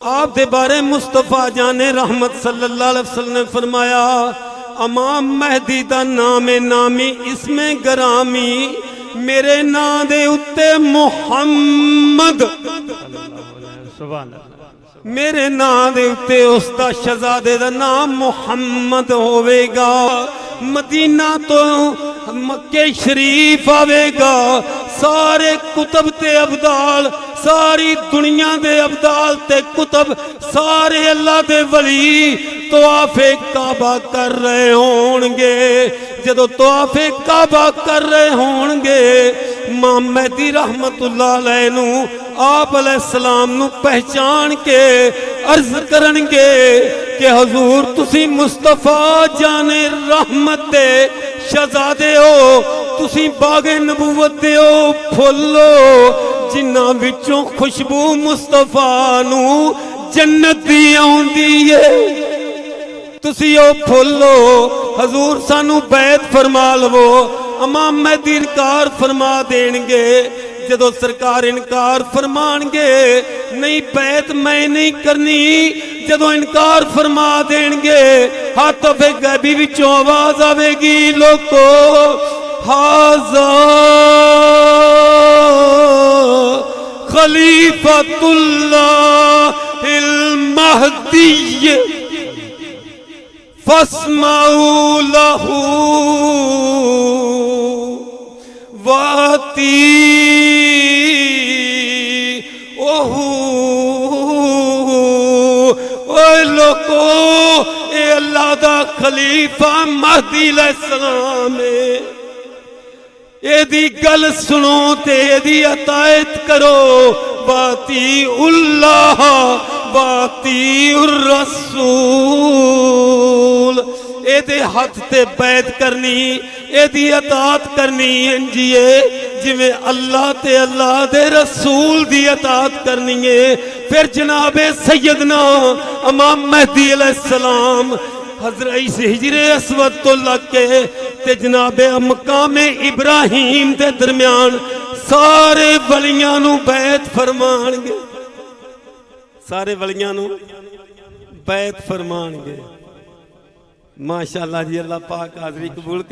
آپ دے بارے مصطفیٰ جان رحمت صلی اللہ علیہ وسلم نے فرمایا امام مہدی دا نام نامی اسم گرامی میرے نام دے اتے محمد میرے نام دے اتے اس دا شہزادے دا نام محمد ہوئے گا مدینہ تو مکہ شریف آوے گا سارے کتب تے ابدال ساری دنیا دے ابدال تے کتب سارے اللہ دے ولی طواف کعبہ کر رہے ہونگے جدو طواف کعبہ کر رہے ہونگے امام مہدی رحمت اللہ علیہ نو آپ علیہ السلام نو پہچان کے عرض کرنگے کہ حضور تسی مصطفیٰ جان رحمت دے شہزادے ہو تسی باغ نبوت دے ہو پھولو جنہ وچوں خوشبو مصطفیٰ نو جنت دی آوندی ہے تسی او پھولو حضور سانو بیعت فرما لو امام مہدی انکار فرما دینگے جدو سرکار انکار فرمانگے نہیں بیعت میں نہیں کرنی جدو انکار فرما دینگے حاطف غیبی وچوں آواز آوے گی لوگو حاضر خلیفۃ اللہ المہدی فاسمعوا له واتیعوہ اے لوگو اے اللہ دا خلیفہ مہدی علیہ السلام ہے اے دی گل سنو تے اے دی اطاعت کرو باتی اللہ باتی الرسول اے دے ہاتھ تے بیعت کرنی اے دی اطاعت کرنی انجیے جویں اللہ تے اللہ دے رسول دی اطاعت کرنی ہے پھر جناب سیدنا امام مہدی علیہ السلام حضرت ہجر اسود تو لگ کے تے جناب مقام ابراہیم دے درمیان سارے ولیاں نو بیعت فرمان گے سارے ولیاں نو بیعت فرمان گے ماشاءاللہ جی اللہ پاک حاضری قبول کر